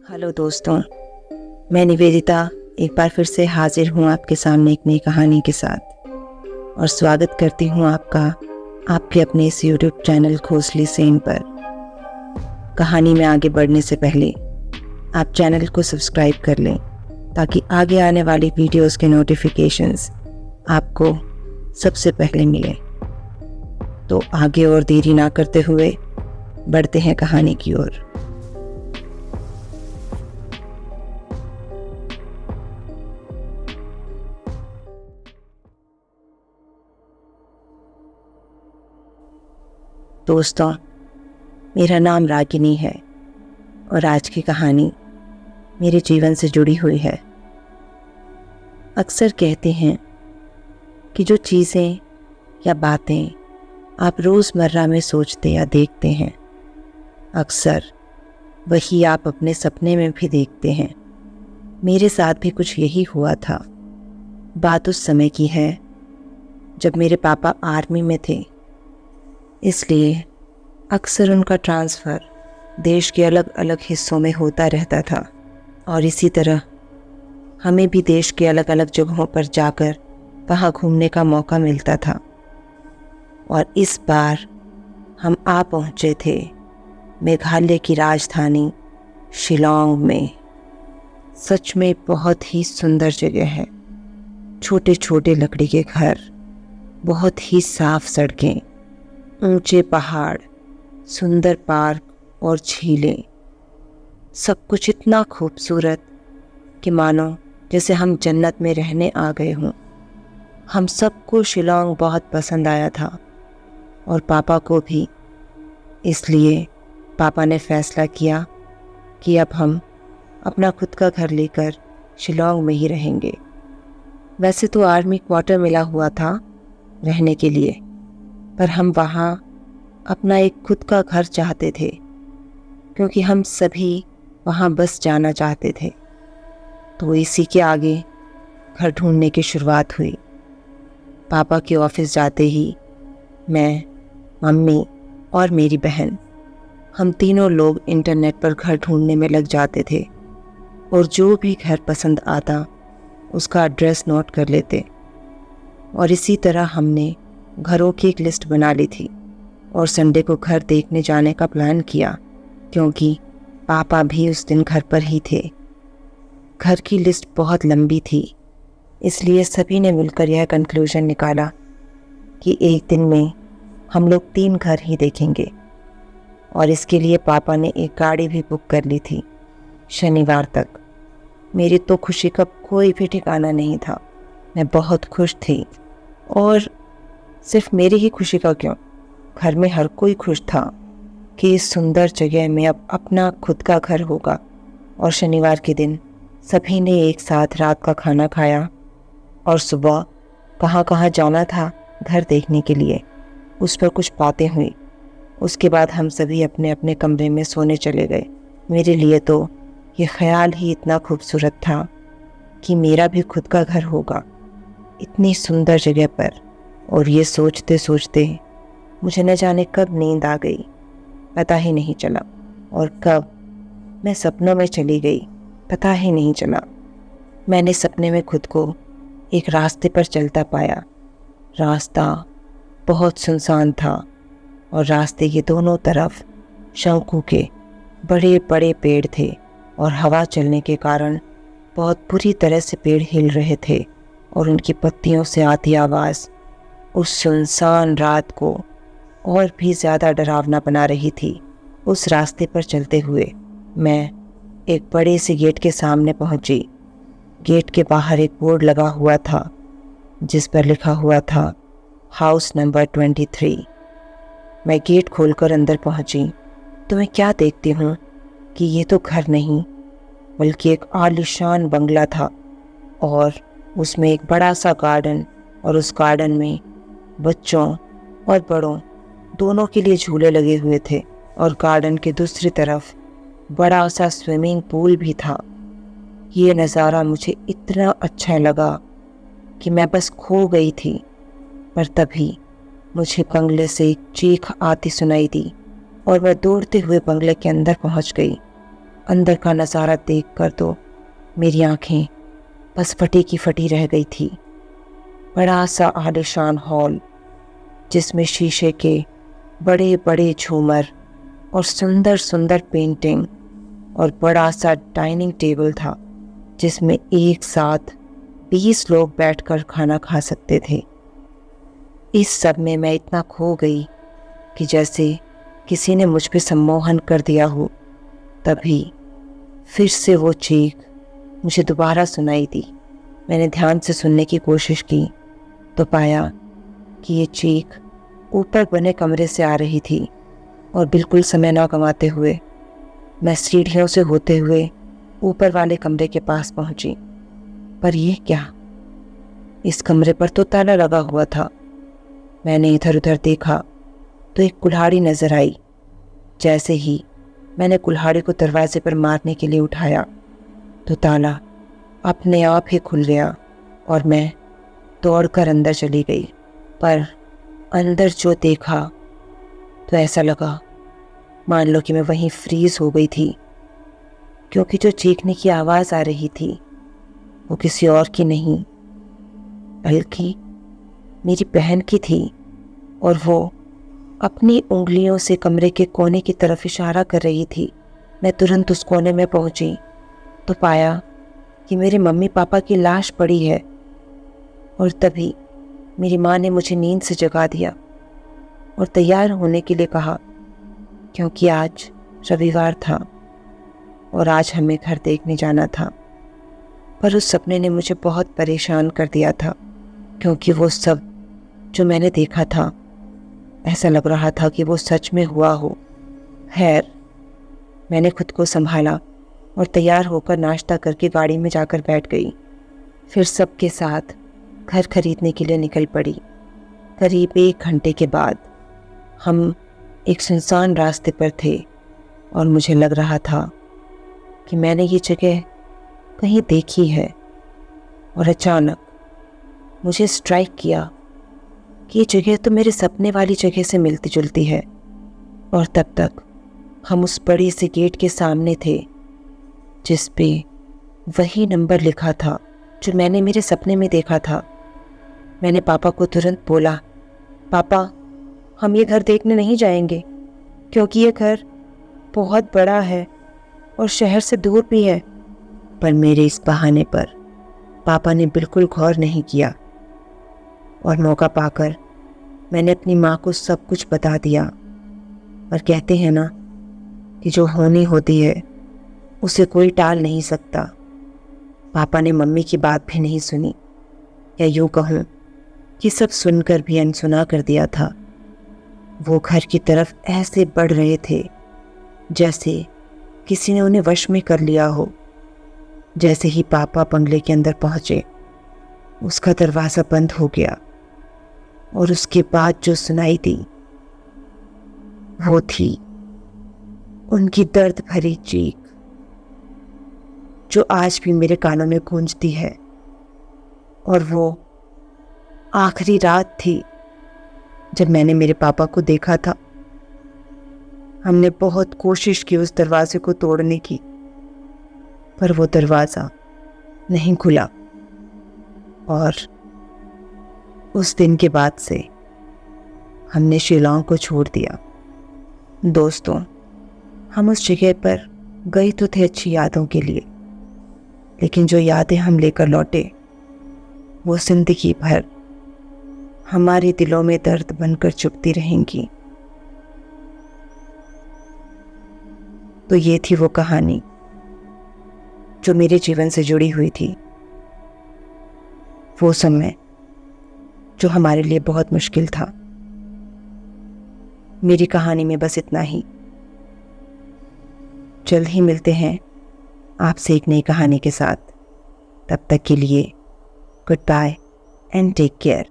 Hello दोस्तों, मैं निवेदिता एक बार फिर से हाजिर हूँ आपके सामने एक नई कहानी के साथ और स्वागत करती हूँ आपका आपके अपने इस यूट्यूब चैनल घोंसले सेन पर। कहानी में आगे बढ़ने से पहले आप चैनल को सब्सक्राइब कर लें ताकि आगे आने वाली वीडियोस के नोटिफिकेशंस आपको सबसे पहले मिले। तो आगे और देरी ना करते हुए बढ़ते हैं कहानी की ओर। दोस्तों, मेरा नाम रागिनी है और आज की कहानी मेरे जीवन से जुड़ी हुई है। अक्सर कहते हैं कि जो चीज़ें या बातें आप रोज़मर्रा में सोचते या देखते हैं, अक्सर वही आप अपने सपने में भी देखते हैं। मेरे साथ भी कुछ यही हुआ था। बात उस समय की है जब मेरे पापा आर्मी में थे, इसलिए अक्सर उनका ट्रांसफ़र देश के अलग अलग हिस्सों में होता रहता था और इसी तरह हमें भी देश के अलग अलग जगहों पर जाकर वहाँ घूमने का मौका मिलता था। और इस बार हम आ पहुँचे थे मेघालय की राजधानी शिलांग में। सच में बहुत ही सुंदर जगह है। छोटे छोटे लकड़ी के घर, बहुत ही साफ सड़कें, ऊंचे पहाड़, सुंदर पार्क और झीलें, सब कुछ इतना खूबसूरत कि मानो जैसे हम जन्नत में रहने आ गए हों। हम सबको शिलांग बहुत पसंद आया था और पापा को भी। इसलिए पापा ने फैसला किया कि अब हम अपना खुद का घर लेकर शिलांग में ही रहेंगे। वैसे तो आर्मी क्वार्टर मिला हुआ था रहने के लिए, पर हम वहाँ अपना एक खुद का घर चाहते थे क्योंकि हम सभी वहाँ बस जाना चाहते थे। तो इसी के आगे घर ढूंढने की शुरुआत हुई। पापा के ऑफिस जाते ही मैं, मम्मी और मेरी बहन, हम तीनों लोग इंटरनेट पर घर ढूंढने में लग जाते थे और जो भी घर पसंद आता उसका एड्रेस नोट कर लेते। और इसी तरह हमने घरों की एक लिस्ट बना ली थी और संडे को घर देखने जाने का प्लान किया क्योंकि पापा भी उस दिन घर पर ही थे। घर की लिस्ट बहुत लंबी थी, इसलिए सभी ने मिलकर यह कंक्लूजन निकाला कि एक दिन में हम लोग 3 घर ही देखेंगे। और इसके लिए पापा ने एक गाड़ी भी बुक कर ली थी शनिवार तक। मेरी तो खुशी का कोई भी ठिकाना नहीं था। मैं बहुत खुश थी और सिर्फ मेरी ही खुशी का क्यों, घर में हर कोई खुश था कि इस सुंदर जगह में अब अपना खुद का घर होगा। और शनिवार के दिन सभी ने एक साथ रात का खाना खाया और सुबह कहाँ कहाँ जाना था घर देखने के लिए उस पर कुछ बातें हुई। उसके बाद हम सभी अपने अपने कमरे में सोने चले गए। मेरे लिए तो ये ख्याल ही इतना खूबसूरत था कि मेरा भी खुद का घर होगा इतनी सुंदर जगह पर। और ये सोचते सोचते मुझे न जाने कब नींद आ गई, पता ही नहीं चला, और कब मैं सपनों में चली गई, पता ही नहीं चला। मैंने सपने में खुद को एक रास्ते पर चलता पाया। रास्ता बहुत सुनसान था और रास्ते के दोनों तरफ शंकु के बड़े बड़े पेड़ थे और हवा चलने के कारण बहुत बुरी तरह से पेड़ हिल रहे थे और उनकी पत्तियों से आती आवाज़ उस सुनसान रात को और भी ज़्यादा डरावना बना रही थी। उस रास्ते पर चलते हुए मैं एक बड़े से गेट के सामने पहुंची। गेट के बाहर एक बोर्ड लगा हुआ था जिस पर लिखा हुआ था हाउस नंबर 23। मैं गेट खोलकर अंदर पहुंची तो मैं क्या देखती हूँ कि ये तो घर नहीं बल्कि एक आलीशान बंगला था और उसमें एक बड़ा सा गार्डन, और उस गार्डन में बच्चों और बड़ों दोनों के लिए झूले लगे हुए थे और गार्डन के दूसरी तरफ बड़ा सा स्विमिंग पूल भी था। ये नज़ारा मुझे इतना अच्छा लगा कि मैं बस खो गई थी। पर तभी मुझे बंगले से एक चीख आती सुनाई दी और मैं दौड़ते हुए बंगले के अंदर पहुंच गई। अंदर का नज़ारा देखकर तो मेरी आंखें बस फटी की फटी रह गई थी। बड़ा सा आलीशान हॉल जिसमें शीशे के बड़े बड़े झूमर और सुंदर सुंदर पेंटिंग और बड़ा सा डाइनिंग टेबल था जिसमें एक साथ 20 लोग बैठकर खाना खा सकते थे। इस सब में मैं इतना खो गई कि जैसे किसी ने मुझ पे सम्मोहन कर दिया हो। तभी फिर से वो चीख मुझे दोबारा सुनाई दी। मैंने ध्यान से सुनने की कोशिश की तो पाया कि ये चीख ऊपर बने कमरे से आ रही थी और बिल्कुल समय न गंवाते हुए मैं सीढ़ियों से होते हुए ऊपर वाले कमरे के पास पहुंची। पर यह क्या, इस कमरे पर तो ताला लगा हुआ था। मैंने इधर उधर देखा तो एक कुल्हाड़ी नजर आई। जैसे ही मैंने कुल्हाड़ी को दरवाजे पर मारने के लिए उठाया तो ताला अपने आप ही खुल गया और मैं दौड़कर अंदर चली गई। पर अंदर जो देखा तो ऐसा लगा मान लो कि मैं वहीं फ्रीज हो गई थी, क्योंकि जो चीखने की आवाज़ आ रही थी वो किसी और की नहीं बल्कि मेरी बहन की थी। और वो अपनी उंगलियों से कमरे के कोने की तरफ इशारा कर रही थी। मैं तुरंत उस कोने में पहुंची तो पाया कि मेरे मम्मी पापा की लाश पड़ी है। और तभी मेरी माँ ने मुझे नींद से जगा दिया और तैयार होने के लिए कहा, क्योंकि आज रविवार था और आज हमें घर देखने जाना था। पर उस सपने ने मुझे बहुत परेशान कर दिया था, क्योंकि वो सब जो मैंने देखा था ऐसा लग रहा था कि वो सच में हुआ हो। खैर, मैंने खुद को संभाला और तैयार होकर नाश्ता करके गाड़ी में जाकर बैठ गई। फिर सबके साथ घर खरीदने के लिए निकल पड़ी। करीब 1 घंटे के बाद हम एक सुनसान रास्ते पर थे और मुझे लग रहा था कि मैंने ये जगह कहीं देखी है। और अचानक मुझे स्ट्राइक किया कि ये जगह तो मेरे सपने वाली जगह से मिलती जुलती है। और तब तक हम उस बड़ी सी गेट के सामने थे जिस पे वही नंबर लिखा था जो मैंने मेरे सपने में देखा था। मैंने पापा को तुरंत बोला, पापा हम ये घर देखने नहीं जाएंगे, क्योंकि ये घर बहुत बड़ा है और शहर से दूर भी है। पर मेरे इस बहाने पर पापा ने बिल्कुल गौर नहीं किया और मौका पाकर मैंने अपनी माँ को सब कुछ बता दिया। और कहते हैं ना कि जो होनी होती है उसे कोई टाल नहीं सकता। पापा ने मम्मी की बात भी नहीं सुनी, या यूँ कहूँ कि सब सुनकर भी अनसुना कर दिया था। वो घर की तरफ ऐसे बढ़ रहे थे जैसे किसी ने उन्हें वश में कर लिया हो। जैसे ही पापा बंगले के अंदर पहुँचे उसका दरवाज़ा बंद हो गया और उसके बाद जो सुनाई दी वो थी उनकी दर्द भरी चीख, जो आज भी मेरे कानों में गूंजती है। और वो आखिरी रात थी जब मैंने मेरे पापा को देखा था। हमने बहुत कोशिश की उस दरवाजे को तोड़ने की, पर वो दरवाज़ा नहीं खुला। और उस दिन के बाद से हमने शिलांग को छोड़ दिया। दोस्तों, हम उस जगह पर गए तो थे अच्छी यादों के लिए, लेकिन जो यादें हम लेकर लौटे वो जिंदगी भर हमारे दिलों में दर्द बनकर चुभती रहेंगी। तो ये थी वो कहानी जो मेरे जीवन से जुड़ी हुई थी। वो समय जो हमारे लिए बहुत मुश्किल था। मेरी कहानी में बस इतना ही। जल्द ही मिलते हैं आपसे एक नई कहानी के साथ। तब तक के लिए good bye and take care.